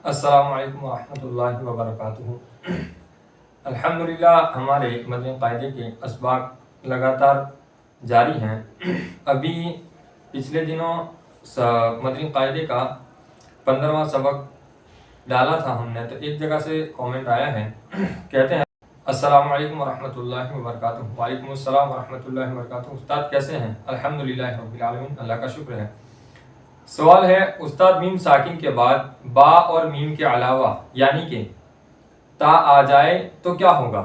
السلام علیکم ورحمۃ اللہ وبرکاتہ۔ الحمدللہ ہمارے مدنی قاعدے کے اسباق لگاتار جاری ہیں۔ ابھی پچھلے دنوں مدنی قاعدے کا 15واں سبق ڈالا تھا ہم نے، تو ایک جگہ سے کامنٹ آیا ہے، کہتے ہیں السلام علیکم ورحمۃ اللہ وبرکاتہ۔ وعلیکم السلام ورحمۃ اللہ وبرکاتہ۔ استاد کیسے ہیں؟ الحمدللہ رب العالمین، اللہ کا شکر ہے۔ سوال ہے استاد، میم ساکن کے بعد با اور میم کے علاوہ یعنی کہ تا آ جائے تو کیا ہوگا؟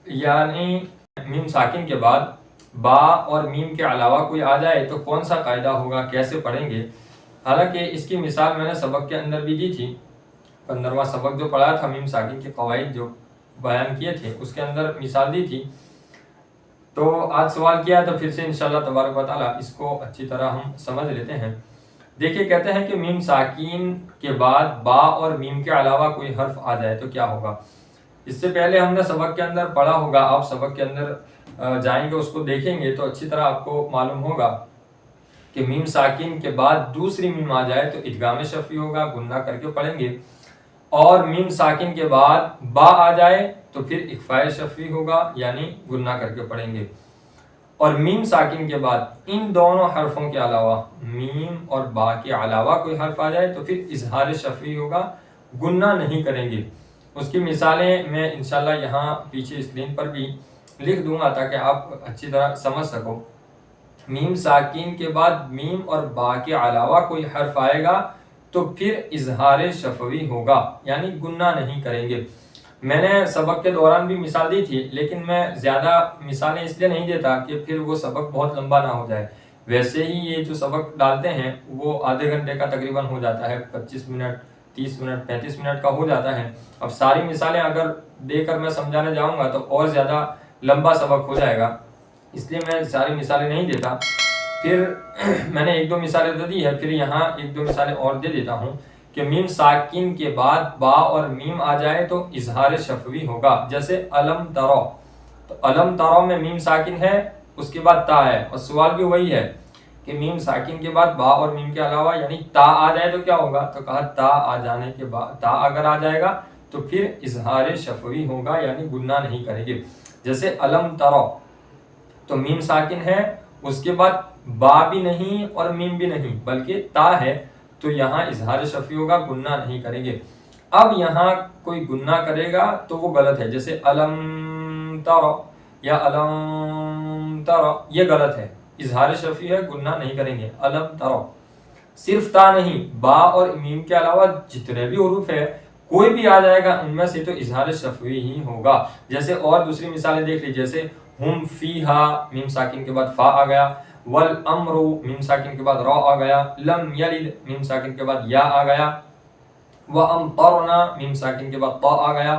یعنی میم ساکن کے بعد با اور میم کے علاوہ کوئی آ جائے تو کون سا قاعدہ ہوگا، کیسے پڑھیں گے؟ حالانکہ اس کی مثال میں نے سبق کے اندر بھی دی تھی، 15واں سبق جو پڑھا تھا میم ساکن کے قواعد جو بیان کیے تھے اس کے اندر مثال دی تھی۔ تو آج سوال کیا تو پھر سے انشاءاللہ تبارک و تعالیٰ اس کو اچھی طرح ہم سمجھ لیتے ہیں۔ دیکھیے کہتے ہیں کہ میم ساکین کے بعد با اور میم کے علاوہ کوئی حرف آ جائے تو کیا ہوگا۔ اس سے پہلے ہم نے سبق کے اندر پڑھا ہوگا، آپ سبق کے اندر جائیں گے اس کو دیکھیں گے تو اچھی طرح آپ کو معلوم ہوگا کہ میم ساکین کے بعد دوسری میم آ جائے تو ادغام شفوی ہوگا، گنہ کر کے پڑھیں گے، اور میم ساکن کے بعد با آ جائے تو پھر اخفاء شفوی ہوگا یعنی گنہ کر کے پڑھیں گے، اور میم ساکن کے بعد ان دونوں حرفوں کے علاوہ میم اور با کے علاوہ کوئی حرف آ جائے تو پھر اظہار شفوی ہوگا، گنہ نہیں کریں گے۔ اس کی مثالیں میں انشاءاللہ یہاں پیچھے اسکرین پر بھی لکھ دوں گا تاکہ آپ اچھی طرح سمجھ سکو۔ میم ساکین کے بعد میم اور با کے علاوہ کوئی حرف آئے گا تو پھر اظہار شفوی ہوگا یعنی گنہ نہیں کریں گے۔ میں نے سبق کے دوران بھی مثال دی تھی، لیکن میں زیادہ مثالیں اس لیے نہیں دیتا کہ پھر وہ سبق بہت لمبا نہ ہو جائے۔ ویسے ہی یہ جو سبق ڈالتے ہیں وہ آدھے گھنٹے کا تقریباً ہو جاتا ہے، 25 منٹ 30 منٹ 35 منٹ کا ہو جاتا ہے۔ اب ساری مثالیں اگر دے کر میں سمجھانے جاؤں گا تو اور زیادہ لمبا سبق ہو جائے گا، اس لیے میں ساری مثالیں نہیں دیتا۔ پھر میں نے ایک دو مثالیں تو دی ہے، پھر یہاں ایک دو مثالیں اور دے دیتا ہوں کہ میم ساکن کے بعد با اور میم آ جائے تو اظہار شفوی ہوگا، جیسے علم ترو، تو علم ترو میں میم ساکن ہے، اس کے بعد تا ہے، اور سوال بھی وہی ہے کہ میم ساکن کے بعد با اور میم کے علاوہ یعنی تا آ جائے تو کیا ہوگا، تو کہا تا آ جانے کے بعد تا اگر آ جائے گا تو پھر اظہار شفوی ہوگا یعنی گنہ نہیں کریں گے۔ جیسے علم ترو تو میم ساکن ہے، اس کے بعد با بھی نہیں اور میم بھی نہیں بلکہ تا ہے، تو یہاں اظہار شفوی ہوگا، گنہ نہیں کریں گے۔ اب یہاں کوئی گنہ کرے گا تو وہ غلط ہے، جیسے علم ترو یا علم ترو، یہ غلط ہے، اظہار شفوی ہے، گنہ نہیں کریں گے۔ علم ترو صرف تا نہیں، با اور میم کے علاوہ جتنے بھی حروف ہے کوئی بھی آ جائے گا ان میں سے تو اظہار شفوی ہی ہوگا۔ جیسے اور دوسری مثالیں دیکھ لی، جیسے ہم فیہا میم ساکن کے بعد فا آ گیا، والامر میم ساکن کے بعد را آ گیا، لم یلد میم ساکن کے بعد یا آ گیا، وامطرنا میم ساکن کے بعد طا آ گیا،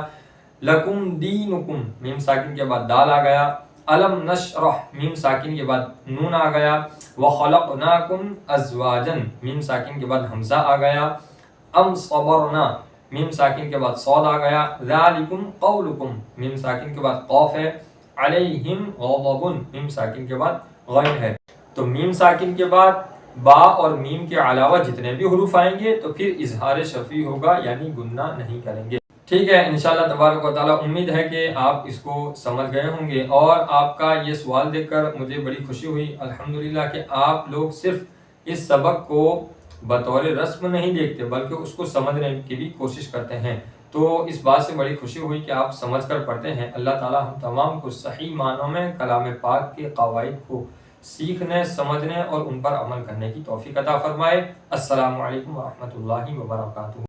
لکم دینکم میم ساکن کے بعد دال آ گیا، الم نشرح میم ساکن کے بعد نون آ گیا، وخلقناکم ازواجا میم ساکن کے بعد حمزہ آ گیا، ام صبرنا میم ساکن کے بعد صاد آ گیا، ذالکم قولکم میم ساکن کے بعد قاف ہے، علیہم غضب میم ساکن کے بعد غین ہے۔ تو میم ساکن کے بعد با اور میم کے علاوہ جتنے بھی حروف آئیں گے تو پھر اظہار شفوی ہوگا یعنی گنہ نہیں کریں گے۔ ٹھیک ہے، انشاءاللہ تبارک و تعالیٰ امید ہے کہ آپ اس کو سمجھ گئے ہوں گے، اور آپ کا یہ سوال دیکھ کر مجھے بڑی خوشی ہوئی الحمدللہ کہ آپ لوگ صرف اس سبق کو بطور رسم نہیں دیکھتے بلکہ اس کو سمجھنے کی بھی کوشش کرتے ہیں، تو اس بات سے بڑی خوشی ہوئی کہ آپ سمجھ کر پڑھتے ہیں۔ اللہ تعالیٰ ہم تمام کو صحیح معنوں میں کلام پاک کے قواعد کو سیکھنے، سمجھنے اور ان پر عمل کرنے کی توفیق عطا فرمائے۔ السلام علیکم ورحمۃ اللہ وبرکاتہ۔